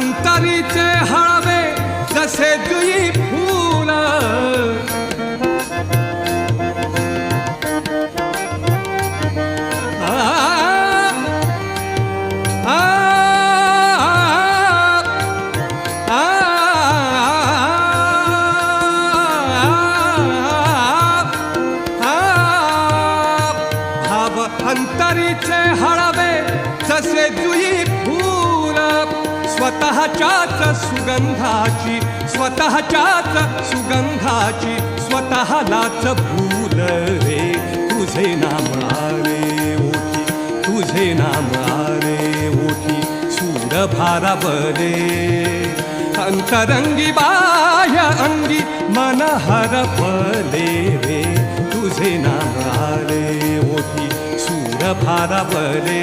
अंतरीचे हळवे जसे जुई फूल अंतरीचे हळवे जसे जुई फूल स्वतःच्याच सुगंधाची स्वतःलाच भूल रे तुझे नाम आरे ओठी तुझे नाम आरे ओठी सूर भारावले अंतरंगी बाह्य अंगी मन हरपले रे तुझे नाम आरे ओठी सूर भारावले